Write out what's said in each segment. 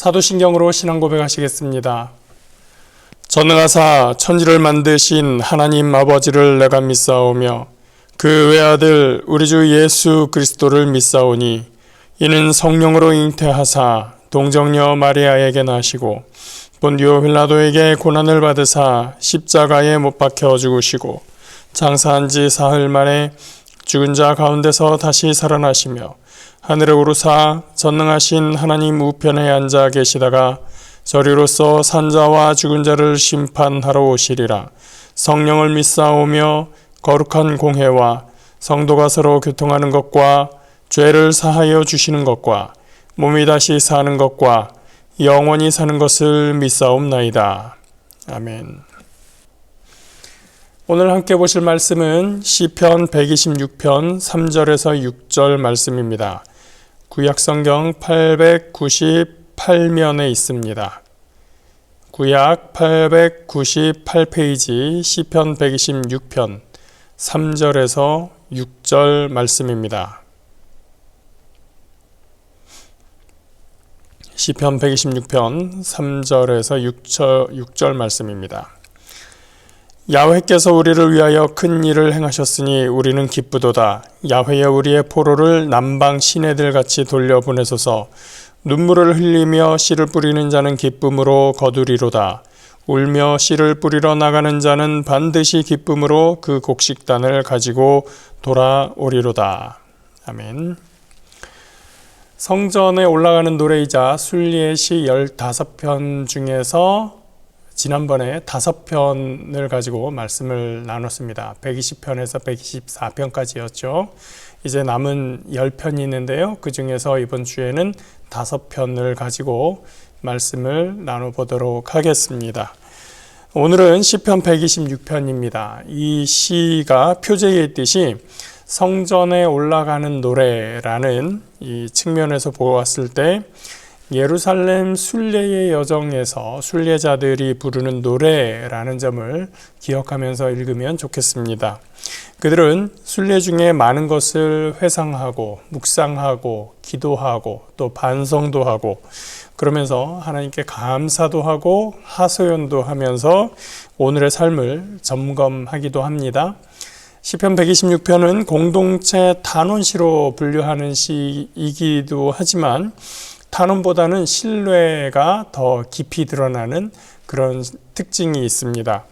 사도신경으로 신앙 고백하시겠습니다. 전능하사 천지를 만드신 하나님 아버지를 내가 믿사오며 그 외아들 우리 주 예수 그리스도를 믿사오니 이는 성령으로 잉태하사 동정녀 마리아에게 나시고 본디오 빌라도에게 고난을 받으사 십자가에 못 박혀 죽으시고 장사한 지 사흘 만에 죽은 자 가운데서 다시 살아나시며 하늘에 오르사 전능하신 하나님 우편에 앉아 계시다가 저리로서 산자와 죽은 자를 심판하러 오시리라. 성령을 믿사오며 거룩한 공회와 성도가 서로 교통하는 것과 죄를 사하여 주시는 것과 몸이 다시 사는 것과 영원히 사는 것을 믿사옵나이다. 아멘. 오늘 함께 보실 말씀은 시편 126편 3절에서 6절 말씀입니다. 구약성경 898면에 있습니다. 구약 898페이지 시편 126편 3절에서 6절 말씀입니다. 시편 126편 3절에서 6절 말씀입니다. 야훼께서 우리를 위하여 큰 일을 행하셨으니 우리는 기쁘도다. 야훼여 우리의 포로를 남방 시내들 같이 돌려보내소서. 눈물을 흘리며 씨를 뿌리는 자는 기쁨으로 거두리로다. 울며 씨를 뿌리러 나가는 자는 반드시 기쁨으로 그 곡식단을 가지고 돌아오리로다. 아멘. 성전에 올라가는 노래이자 순리의 시 15편 중에서 지난번에 5편을 가지고 말씀을 나눴습니다. 120편에서 124편까지였죠. 이제 남은 10편이 있는데요. 그 중에서 이번 주에는 5편을 가지고 말씀을 나눠보도록 하겠습니다. 오늘은 시편 126편입니다. 이 시가 표제에 있듯이 성전에 올라가는 노래라는 이 측면에서 보았을 때 예루살렘 순례의 여정에서 순례자들이 부르는 노래라는 점을 기억하면서 읽으면 좋겠습니다. 그들은 순례 중에 많은 것을 회상하고 묵상하고 기도하고 또 반성도 하고 그러면서 하나님께 감사도 하고 하소연도 하면서 오늘의 삶을 점검하기도 합니다. 시편 126편은 공동체 탄원시로 분류하는 시이기도 하지만 탄원보다는 신뢰가 더 깊이 드러나는 그런 특징이 있습니다.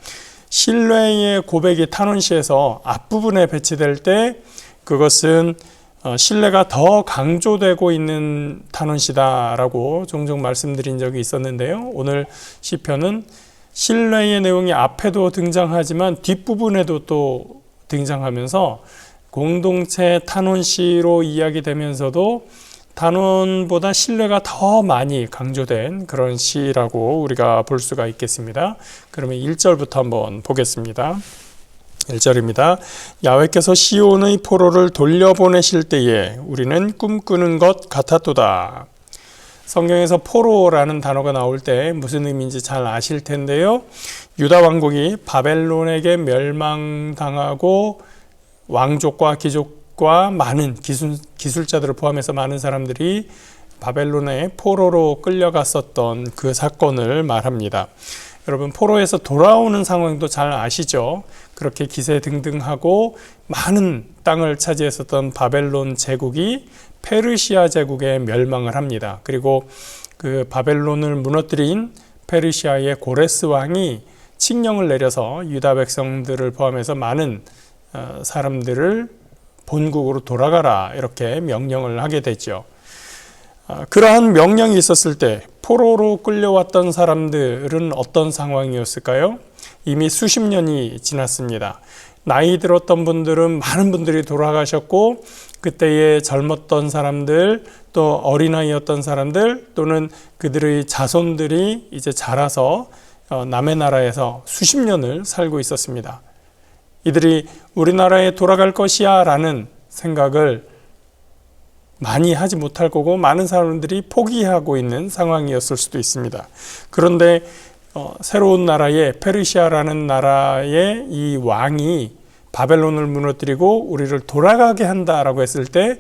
신뢰의 고백이 탄원시에서 앞부분에 배치될 때 그것은 신뢰가 더 강조되고 있는 탄원시다라고 종종 말씀드린 적이 있었는데요. 오늘 시편은 신뢰의 내용이 앞에도 등장하지만 뒷부분에도 또 등장하면서 공동체 탄원시로 이야기되면서도 단원보다 신뢰가 더 많이 강조된 그런 시라고 우리가 볼 수가 있겠습니다. 그러면 1절부터 한번 보겠습니다. 1절입니다. 야훼께서 시온의 포로를 돌려보내실 때에 우리는 꿈꾸는 것 같았도다. 성경에서 포로라는 단어가 나올 때 무슨 의미인지 잘 아실 텐데요. 유다 왕국이 바벨론에게 멸망당하고 왕족과 귀족과 많은 기술자들을 포함해서 많은 사람들이 바벨론의 포로로 끌려갔었던 그 사건을 말합니다. 여러분, 포로에서 돌아오는 상황도 잘 아시죠? 그렇게 기세등등하고 많은 땅을 차지했었던 바벨론 제국이 페르시아 제국에 멸망을 합니다. 그리고 그 바벨론을 무너뜨린 페르시아의 고레스 왕이 칙령을 내려서 유다 백성들을 포함해서 많은 사람들을 본국으로 돌아가라 이렇게 명령을 하게 되죠. 그러한 명령이 있었을 때 포로로 끌려왔던 사람들은 어떤 상황이었을까요? 이미 수십 년이 지났습니다. 나이 들었던 분들은 많은 분들이 돌아가셨고 그때의 젊었던 사람들 또 어린아이였던 사람들 또는 그들의 자손들이 이제 자라서 남의 나라에서 수십 년을 살고 있었습니다. 이들이 우리나라에 돌아갈 것이야 라는 생각을 많이 하지 못할 거고 많은 사람들이 포기하고 있는 상황이었을 수도 있습니다. 그런데 새로운 나라의 페르시아라는 나라의 이 왕이 바벨론을 무너뜨리고 우리를 돌아가게 한다라고 했을 때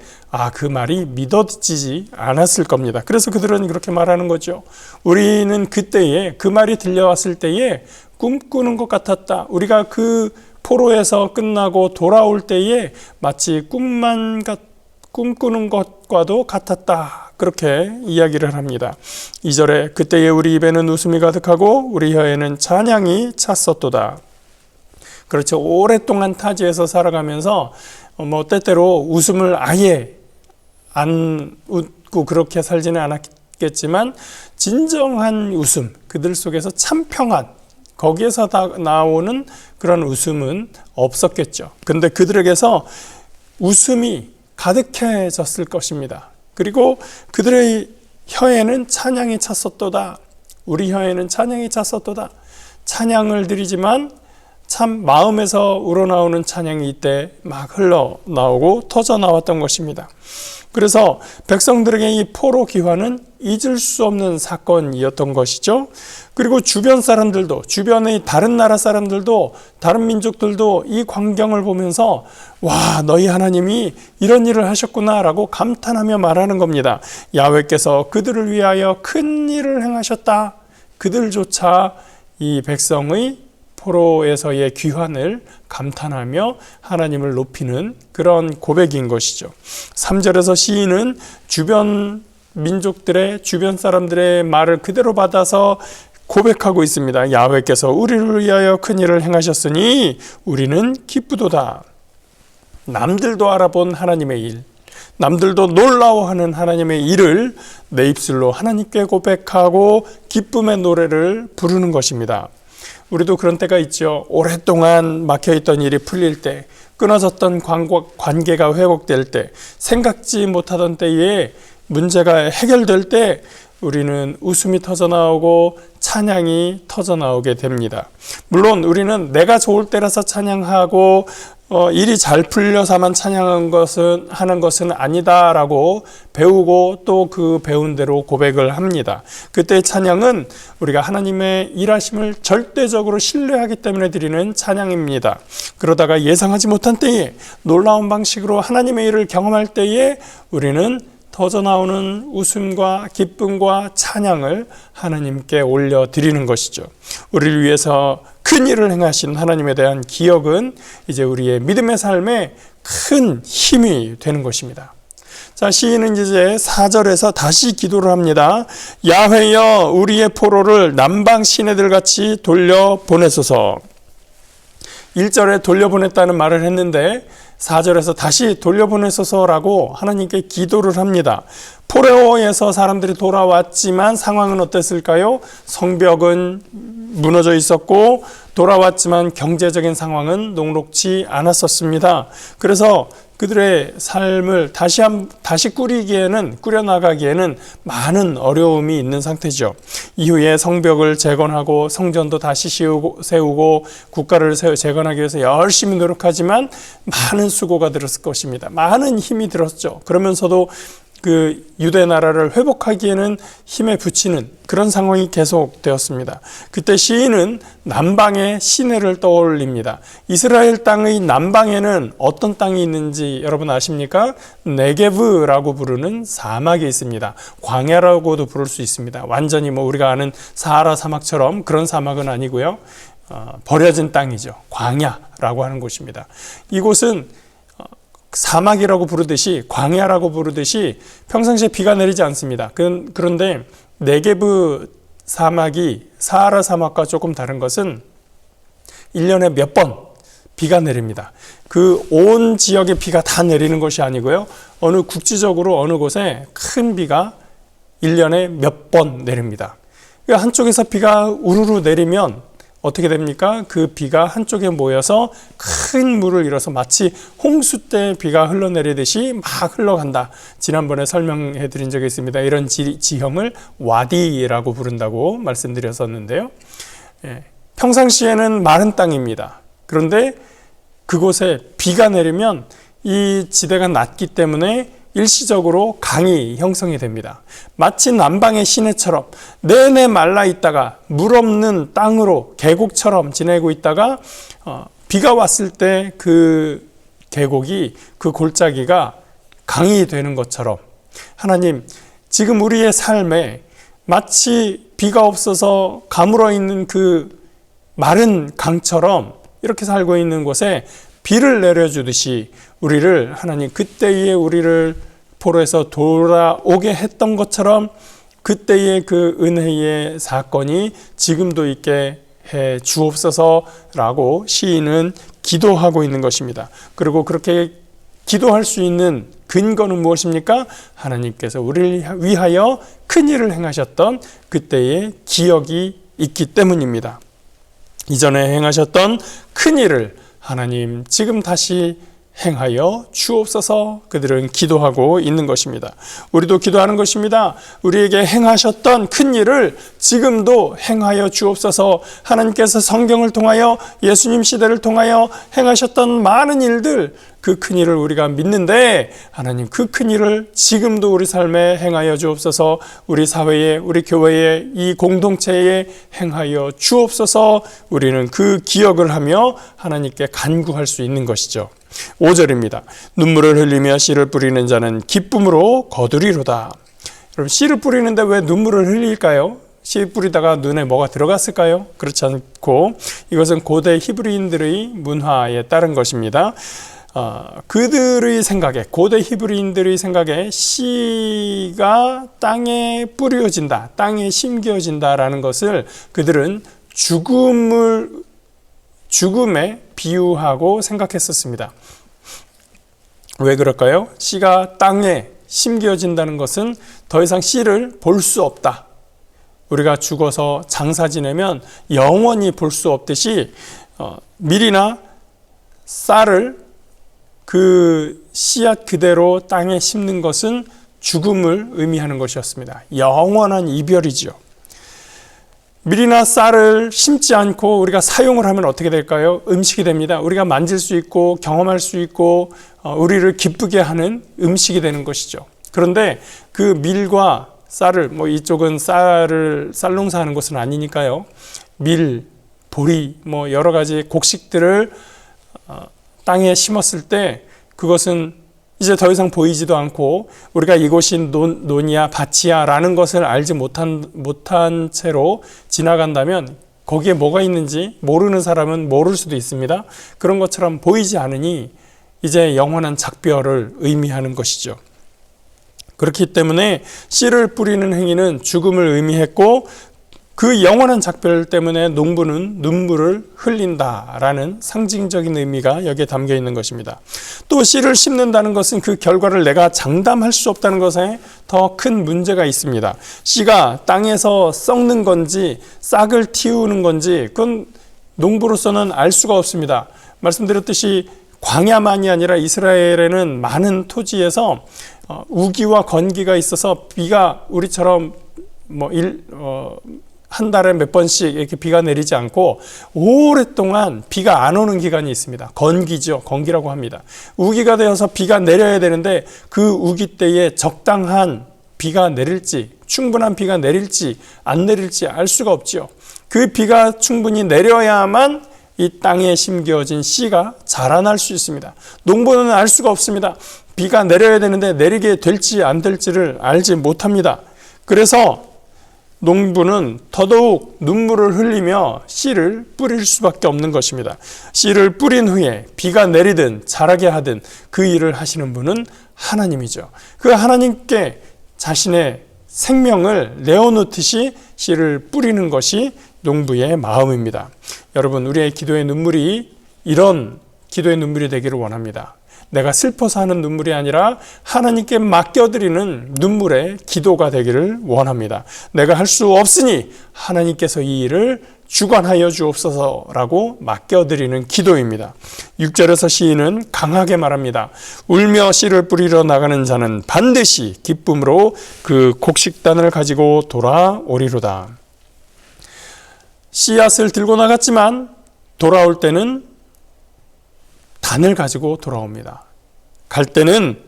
그 말이 믿어지지 않았을 겁니다. 그래서 그들은 그렇게 말하는 거죠. 우리는 그때에 그 말이 들려왔을 때에 꿈꾸는 것 같았다. 우리가 그 포로에서 끝나고 돌아올 때에 마치 꿈꾸는 것과도 같았다. 그렇게 이야기를 합니다. 2절에 그때에 우리 입에는 웃음이 가득하고 우리 혀에는 찬양이 찼었도다. 그렇죠. 오랫동안 타지에서 살아가면서 때때로 웃음을 아예 안 웃고 그렇게 살지는 않았겠지만 진정한 웃음, 그들 속에서 참 평안, 거기에서 나오는 그런 웃음은 없었겠죠. 근데 그들에게서 웃음이 가득해졌을 것입니다. 그리고 그들의 혀에는 찬양이 찼었도다. 우리 혀에는 찬양이 찼었도다. 찬양을 드리지만 참 마음에서 우러나오는 찬양이 이때 막 흘러나오고 터져나왔던 것입니다. 그래서 백성들에게 이 포로 귀환은 잊을 수 없는 사건이었던 것이죠. 그리고 주변 사람들도, 주변의 다른 나라 사람들도, 다른 민족들도 이 광경을 보면서 와, 너희 하나님이 이런 일을 하셨구나 라고 감탄하며 말하는 겁니다. 야훼께서 그들을 위하여 큰 일을 행하셨다. 그들조차 이 백성의 포로에서의 귀환을 감탄하며 하나님을 높이는 그런 고백인 것이죠. 3절에서 시인은 주변 민족들의, 주변 사람들의 말을 그대로 받아서 고백하고 있습니다. 야훼께서 우리를 위하여 큰 일을 행하셨으니 우리는 기쁘도다. 남들도 알아본 하나님의 일, 남들도 놀라워하는 하나님의 일을 내 입술로 하나님께 고백하고 기쁨의 노래를 부르는 것입니다. 우리도 그런 때가 있죠. 오랫동안 막혀있던 일이 풀릴 때, 끊어졌던 관계가 회복될 때, 생각지 못하던 때에 문제가 해결될 때 우리는 웃음이 터져나오고 찬양이 터져나오게 됩니다. 물론 우리는 내가 좋을 때라서 찬양하고 일이 잘 풀려서만 찬양하는 것은 아니다라고 배우고 또 그 배운 대로 고백을 합니다. 그때 찬양은 우리가 하나님의 일하심을 절대적으로 신뢰하기 때문에 드리는 찬양입니다. 그러다가 예상하지 못한 때에 놀라운 방식으로 하나님의 일을 경험할 때에 우리는 터져나오는 웃음과 기쁨과 찬양을 하나님께 올려드리는 것이죠. 우리를 위해서 큰 일을 행하신 하나님에 대한 기억은 이제 우리의 믿음의 삶에 큰 힘이 되는 것입니다. 자, 시인은 이제 4절에서 다시 기도를 합니다. 야훼여 우리의 포로를 남방 시내들 같이 돌려보내소서. 1절에 돌려보냈다는 말을 했는데 4절에서 다시 돌려보내소서라고 하나님께 기도를 합니다. 포로에서 사람들이 돌아왔지만 상황은 어땠을까요? 성벽은 무너져 있었고 돌아왔지만 경제적인 상황은 녹록지 않았었습니다. 그래서 그들의 삶을 다시 꾸려나가기에는 많은 어려움이 있는 상태죠. 이후에 성벽을 재건하고 성전도 다시 세우고 국가를 재건하기 위해서 열심히 노력하지만 많은 수고가 들었을 것입니다. 많은 힘이 들었죠. 그러면서도 그 유대 나라를 회복하기에는 힘에 부치는 그런 상황이 계속되었습니다. 그때 시인은 남방의 시내를 떠올립니다. 이스라엘 땅의 남방에는 어떤 땅이 있는지 여러분 아십니까? 네게브라고 부르는 사막이 있습니다. 광야라고도 부를 수 있습니다. 완전히 우리가 아는 사하라 사막처럼 그런 사막은 아니고요. 버려진 땅이죠. 광야라고 하는 곳입니다. 이곳은 사막이라고 부르듯이 광야라고 부르듯이 평상시에 비가 내리지 않습니다. 그런데 네게브 사막이 사하라 사막과 조금 다른 것은 1년에 몇 번 비가 내립니다. 그 온 지역에 비가 다 내리는 것이 아니고요. 어느 국지적으로 어느 곳에 큰 비가 1년에 몇 번 내립니다. 한쪽에서 비가 우르르 내리면 어떻게 됩니까? 그 비가 한쪽에 모여서 큰 물을 일어서 마치 홍수 때 비가 흘러내리듯이 막 흘러간다. 지난번에 설명해 드린 적이 있습니다. 이런 지형을 와디라고 부른다고 말씀드렸었는데요. 평상시에는 마른 땅입니다. 그런데 그곳에 비가 내리면 이 지대가 낮기 때문에 일시적으로 강이 형성이 됩니다. 마치 남방의 시내처럼 내내 말라 있다가 물 없는 땅으로 계곡처럼 지내고 있다가 비가 왔을 때 그 계곡이, 그 골짜기가 강이 되는 것처럼 하나님, 지금 우리의 삶에 마치 비가 없어서 가물어 있는 그 마른 강처럼 이렇게 살고 있는 곳에 비를 내려주듯이 우리를 하나님, 그때에 우리를 포로에서 돌아오게 했던 것처럼 그때의 그 은혜의 사건이 지금도 있게 해 주옵소서라고 시인은 기도하고 있는 것입니다. 그리고 그렇게 기도할 수 있는 근거는 무엇입니까? 하나님께서 우리를 위하여 큰 일을 행하셨던 그때의 기억이 있기 때문입니다. 이전에 행하셨던 큰 일을 하나님 지금 다시 행하여 주옵소서, 그들은 기도하고 있는 것입니다. 우리도 기도하는 것입니다. 우리에게 행하셨던 큰 일을 지금도 행하여 주옵소서. 하나님께서 성경을 통하여, 예수님 시대를 통하여 행하셨던 많은 일들, 그 큰 일을 우리가 믿는데 하나님, 그 큰 일을 지금도 우리 삶에 행하여 주옵소서. 우리 사회에, 우리 교회에, 이 공동체에 행하여 주옵소서. 우리는 그 기억을 하며 하나님께 간구할 수 있는 것이죠. 5절입니다. 눈물을 흘리며 씨를 뿌리는 자는 기쁨으로 거두리로다. 여러분, 씨를 뿌리는데 왜 눈물을 흘릴까요? 씨 뿌리다가 눈에 뭐가 들어갔을까요? 그렇지 않고 이것은 고대 히브리인들의 문화에 따른 것입니다. 그들의 생각에, 고대 히브리인들의 생각에 씨가 땅에 뿌려진다, 땅에 심겨진다라는 것을 그들은 죽음에 비유하고 생각했었습니다. 왜 그럴까요? 씨가 땅에 심겨진다는 것은 더 이상 씨를 볼 수 없다. 우리가 죽어서 장사 지내면 영원히 볼 수 없듯이 밀이나 쌀을 그 씨앗 그대로 땅에 심는 것은 죽음을 의미하는 것이었습니다. 영원한 이별이죠. 밀이나 쌀을 심지 않고 우리가 사용을 하면 어떻게 될까요? 음식이 됩니다. 우리가 만질 수 있고 경험할 수 있고 우리를 기쁘게 하는 음식이 되는 것이죠. 그런데 그 밀과 쌀을, 이쪽은 쌀 농사하는 곳은 아니니까요. 밀, 보리, 여러 가지 곡식들을 땅에 심었을 때 그것은 이제 더 이상 보이지도 않고 우리가 이곳이 논이야 밭이야 라는 것을 알지 못한 채로 지나간다면 거기에 뭐가 있는지 모르는 사람은 모를 수도 있습니다. 그런 것처럼 보이지 않으니 이제 영원한 작별을 의미하는 것이죠. 그렇기 때문에 씨를 뿌리는 행위는 죽음을 의미했고 그 영원한 작별 때문에 농부는 눈물을 흘린다라는 상징적인 의미가 여기에 담겨 있는 것입니다. 또 씨를 심는다는 것은 그 결과를 내가 장담할 수 없다는 것에 더 큰 문제가 있습니다. 씨가 땅에서 썩는 건지 싹을 틔우는 건지 그건 농부로서는 알 수가 없습니다. 말씀드렸듯이 광야만이 아니라 이스라엘에는 많은 토지에서 우기와 건기가 있어서 비가 우리처럼 한 달에 몇 번씩 이렇게 비가 내리지 않고 오랫동안 비가 안 오는 기간이 있습니다. 건기죠. 건기라고 합니다. 우기가 되어서 비가 내려야 되는데 그 우기 때에 적당한 비가 내릴지, 충분한 비가 내릴지 안 내릴지 알 수가 없죠. 그 비가 충분히 내려야만 이 땅에 심겨진 씨가 자라날 수 있습니다. 농부는 알 수가 없습니다. 비가 내려야 되는데 내리게 될지 안 될지를 알지 못합니다. 그래서 농부는 더더욱 눈물을 흘리며 씨를 뿌릴 수밖에 없는 것입니다. 씨를 뿌린 후에 비가 내리든 자라게 하든 그 일을 하시는 분은 하나님이죠. 그 하나님께 자신의 생명을 내어놓듯이 씨를 뿌리는 것이 농부의 마음입니다. 여러분, 우리의 기도의 눈물이 이런 기도의 눈물이 되기를 원합니다. 내가 슬퍼서 하는 눈물이 아니라 하나님께 맡겨드리는 눈물의 기도가 되기를 원합니다. 내가 할 수 없으니 하나님께서 이 일을 주관하여 주옵소서라고 맡겨드리는 기도입니다. 6절에서 시인은 강하게 말합니다. 울며 씨를 뿌리러 나가는 자는 반드시 기쁨으로 그 곡식단을 가지고 돌아오리로다. 씨앗을 들고 나갔지만 돌아올 때는 단을 가지고 돌아옵니다. 갈 때는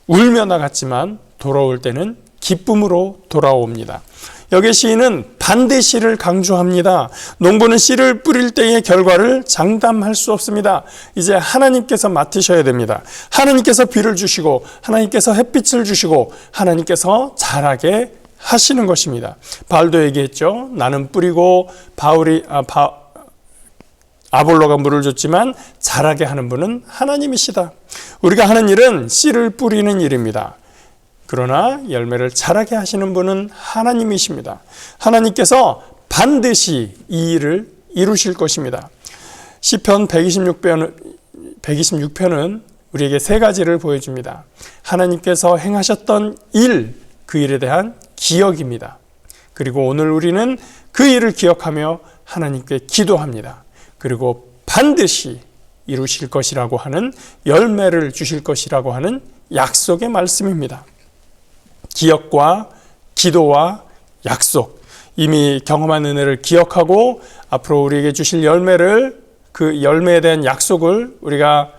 울며 나갔지만 돌아올 때는 기쁨으로 돌아옵니다. 여기 시인은 반드시를 강조합니다. 농부는 씨를 뿌릴 때의 결과를 장담할 수 없습니다. 이제 하나님께서 맡으셔야 됩니다. 하나님께서 비를 주시고 하나님께서 햇빛을 주시고 하나님께서 자라게 하시는 것입니다. 바울도 얘기했죠. 나는 뿌리고 아볼로가 물을 줬지만 자라게 하는 분은 하나님이시다. 우리가 하는 일은 씨를 뿌리는 일입니다. 그러나 열매를 자라게 하시는 분은 하나님이십니다. 하나님께서 반드시 이 일을 이루실 것입니다. 시편 126편은 우리에게 세 가지를 보여줍니다. 하나님께서 행하셨던 일, 그 일에 대한 기억입니다. 그리고 오늘 우리는 그 일을 기억하며 하나님께 기도합니다. 그리고 반드시 이루실 것이라고 하는, 열매를 주실 것이라고 하는 약속의 말씀입니다. 기억과 기도와 약속, 이미 경험한 은혜를 기억하고 앞으로 우리에게 주실 열매를, 그 열매에 대한 약속을 우리가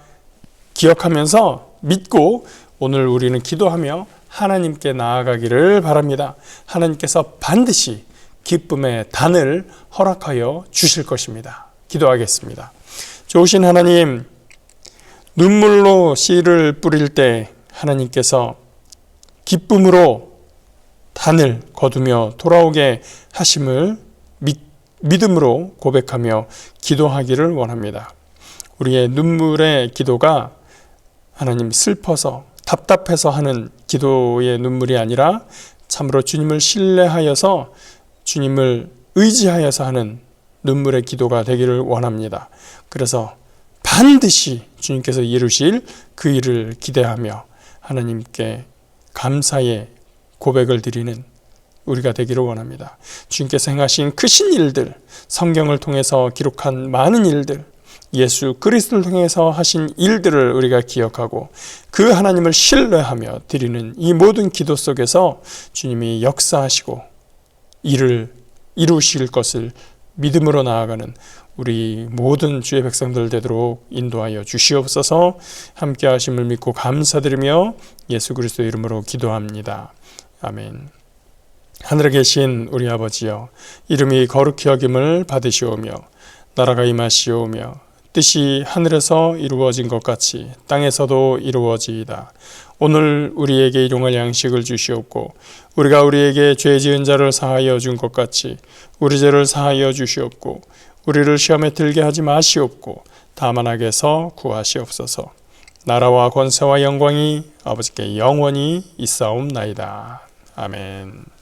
기억하면서 믿고 오늘 우리는 기도하며 하나님께 나아가기를 바랍니다. 하나님께서 반드시 기쁨의 단을 허락하여 주실 것입니다. 기도하겠습니다. 좋으신 하나님, 눈물로 씨를 뿌릴 때 하나님께서 기쁨으로 단을 거두며 돌아오게 하심을 믿음으로 고백하며 기도하기를 원합니다. 우리의 눈물의 기도가 하나님 슬퍼서 답답해서 하는 기도의 눈물이 아니라 참으로 주님을 신뢰하여서 주님을 의지하여서 하는 눈물의 기도가 되기를 원합니다. 그래서 반드시 주님께서 이루실 그 일을 기대하며 하나님께 감사의 고백을 드리는 우리가 되기를 원합니다. 주님께서 행하신 크신 일들, 성경을 통해서 기록한 많은 일들, 예수 그리스도를 통해서 하신 일들을 우리가 기억하고 그 하나님을 신뢰하며 드리는 이 모든 기도 속에서 주님이 역사하시고 일을 이루실 것을 믿음으로 나아가는 우리 모든 주의 백성들 되도록 인도하여 주시옵소서. 함께 하심을 믿고 감사드리며 예수 그리스도 이름으로 기도합니다. 아멘. 하늘에 계신 우리 아버지여, 이름이 거룩히 여김을 받으시오며 나라가 임하시오며 뜻이 하늘에서 이루어진 것 같이 땅에서도 이루어지이다. 오늘 우리에게 일용할 양식을 주시옵고 우리가 우리에게 죄 지은 자를 사하여 준 것 같이 우리 죄를 사하여 주시옵고 우리를 시험에 들게 하지 마시옵고 다만 악에서 구하시옵소서. 나라와 권세와 영광이 아버지께 영원히 있사옵나이다. 아멘.